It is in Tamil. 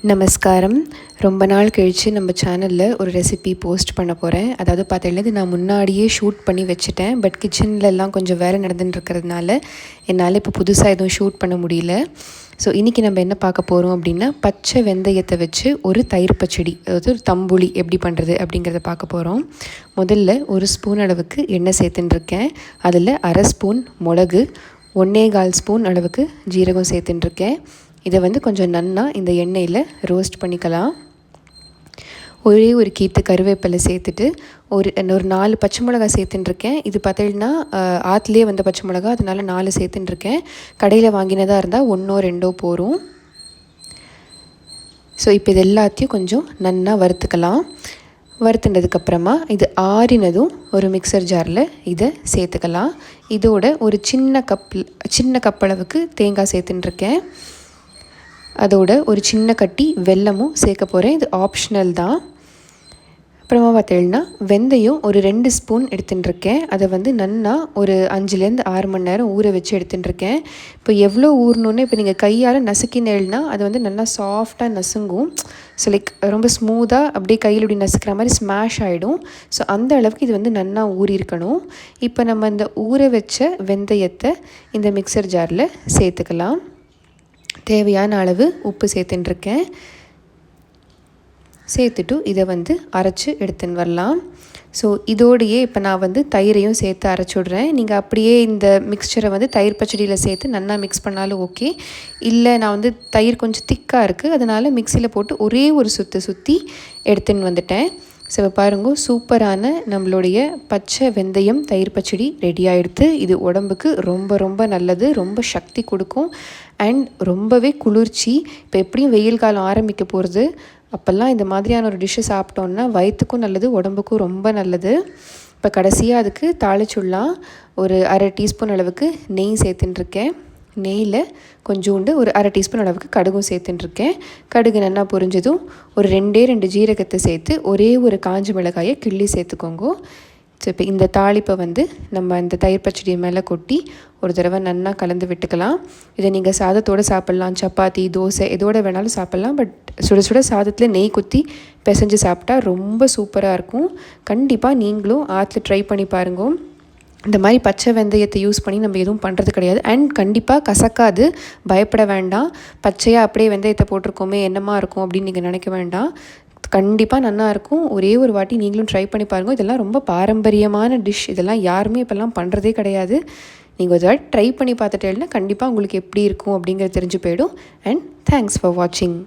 நமஸ்காரம். ரொம்ப நாள் கழித்து நம்ம சேனலில் ஒரு ரெசிபி போஸ்ட் பண்ண போகிறேன். அதாவது பார்த்தீங்கன்னா இது நான் முன்னாடியே ஷூட் பண்ணி வச்சுட்டேன். பட் கிச்சன்லலாம் கொஞ்சம் வேலை நடந்துட்டுருக்கிறதுனால என்னால் இப்போ புதுசாக எதுவும் ஷூட் பண்ண முடியல. ஸோ இன்றைக்கி நம்ம என்ன பார்க்க போகிறோம் அப்படின்னா, பச்சை வெந்தயத்தை வச்சு ஒரு தயிர் பச்சடி, அதாவது ஒரு தம்புளி எப்படி பண்ணுறது அப்படிங்கிறத பார்க்க போகிறோம். முதல்ல ஒரு ஸ்பூன் அளவுக்கு எண்ணெய் சேர்த்துட்டுருக்கேன். அதில் அரை ஸ்பூன் மிளகு, 1.25 ஸ்பூன் அளவுக்கு ஜீரகம் சேர்த்துட்டுருக்கேன். இதை கொஞ்சம் நன்னா இந்த எண்ணெயில் ரோஸ்ட் பண்ணிக்கலாம். ஒரே ஒரு கீத்து கருவேப்பிலை சேர்த்துட்டு ஒரு 4 பச்சை மிளகா சேர்த்துட்டுருக்கேன். இது பார்த்தீங்கன்னா ஆற்றுலேயே வந்த பச்சை மிளகா, அதனால் 4 சேர்த்துட்டுருக்கேன். கடையில் வாங்கினதாக இருந்தால் 1 2 போகும். ஸோ இப்போ இது எல்லாத்தையும் கொஞ்சம் நன்னா வறுத்துக்கலாம். வறுத்துனதுக்கப்புறமா இது ஆறினதும் ஒரு மிக்சர் ஜாரில் இதை சேர்த்துக்கலாம். இதோட ஒரு சின்ன கப் அளவுக்கு தேங்காய் சேர்த்துட்டுருக்கேன். அதோட ஒரு சின்ன கட்டி வெல்லமும் சேர்க்க போகிறேன். இது ஆப்ஷனல் தான். அப்புறமா பார்த்தீங்கன்னா வெந்தயம் ஒரு 2 ஸ்பூன் எடுத்துட்டுருக்கேன். அதை நன்னா ஒரு 5லேருந்து 6 மணி நேரம் ஊற வச்சு எடுத்துட்டுருக்கேன். இப்போ எவ்வளோ ஊறணுன்னு இப்போ நீங்கள் கையால் நசுக்கினேன்னா அது நல்லா சாஃப்டாக நசுங்கும். ஸோ ரொம்ப ஸ்மூத்தாக அப்படியே கையில் இப்படி நசுக்கிற மாதிரி ஸ்மாஷ் ஆகிடும். ஸோ அந்த அளவுக்கு இது நன்னா ஊறியிருக்கணும். இப்போ நம்ம இந்த ஊற வச்ச வெந்தயத்தை இந்த மிக்சர் ஜாரில் சேர்த்துக்கலாம். தேவையான அளவு உப்பு சேர்த்துட்டுருக்கேன். சேர்த்துட்டு இதை அரைச்சி எடுத்துன்னு வரலாம். ஸோ இதோடையே இப்போ நான் தயிரையும் சேர்த்து அரைச்சி விட்றேன். நீங்கள் அப்படியே இந்த மிக்சரை தயிர் பச்சடியில் சேர்த்து நல்லா மிக்ஸ் பண்ணாலும் ஓகே. இல்லை நான் தயிர் கொஞ்சம் திக்காக இருக்குது, அதனால் மிக்சியில் போட்டு ஒரே ஒரு சுற்றி எடுத்துன்னு வந்துட்டேன். ஸோ பாருங்க, சூப்பரான நம்மளுடைய பச்சை வெந்தயம் தயிர் பச்சடி ரெடி ஆகிடுது. இது உடம்புக்கு ரொம்ப ரொம்ப நல்லது, ரொம்ப சக்தி கொடுக்கும் அண்ட் ரொம்பவே குளிர்ச்சி. இப்போ எப்படியும் வெயில் காலம் ஆரம்பிக்க போகிறது, அப்போல்லாம் இந்த மாதிரியான ஒரு டிஷ்ஷை சாப்பிட்டோன்னா வயிற்றுக்கும் நல்லது, உடம்புக்கும் ரொம்ப நல்லது. இப்போ கடைசியாக அதுக்கு தாளிச்சுடலாம். ஒரு அரை டீஸ்பூன் அளவுக்கு நெய் சேர்த்துட்டுருக்கேன். நெய்யில் கொஞ்சோண்டு ஒரு அரை டீஸ்பூன் அளவுக்கு கடுகும் சேர்த்துட்டுருக்கேன். கடுகு நல்லா பொரிஞ்சதும் ஒரு 2 ஜீரகத்தை சேர்த்து ஒரே ஒரு காஞ்ச மிளகாயை கிள்ளி சேர்த்துக்கோங்க. ஸோ இப்போ இந்த தாளிப்பை நம்ம இந்த தயிர் பச்சடி மேலே கொட்டி ஒரு தடவை நல்லா கலந்து விட்டுக்கலாம். இதை நீங்கள் சாதத்தோடு சாப்பிட்லாம், சப்பாத்தி தோசை எதோட வேணாலும் சாப்பிட்லாம். பட் சுட சுட சாதத்தில் நெய் குத்தி பிசைஞ்சு சாப்பிட்டா ரொம்ப சூப்பராக இருக்கும். கண்டிப்பாக நீங்களும் ஆற்றுல ட்ரை பண்ணி பாருங்க. இந்த மாதிரி பச்சை வெந்தயத்தை யூஸ் பண்ணி நம்ம எதுவும் பண்ணுறது கிடையாது. அண்ட் கண்டிப்பாக கசக்காது, பயப்பட வேண்டாம். பச்சையாக அப்படியே வெந்தயத்தை போட்டிருக்கோமே என்னமா இருக்கும் அப்படின்னு நீங்கள் நினைக்க வேண்டாம். கண்டிப்பாக நல்லா இருக்கும். ஒரே ஒரு வாட்டி நீங்களும் ட்ரை பண்ணி பாருங்கள். இதெல்லாம் ரொம்ப பாரம்பரியமான டிஷ். இதெல்லாம் யாருமே இப்போல்லாம் பண்ணுறதே கிடையாது. நீங்கள் ஒரு வாட்டி ட்ரை பண்ணி பார்த்துட்டேன்னா கண்டிப்பாக உங்களுக்கு எப்படி இருக்கும் அப்படிங்கிறது தெரிஞ்சு போயிடும். அண்ட் தேங்க்ஸ் ஃபார் வாட்சிங்.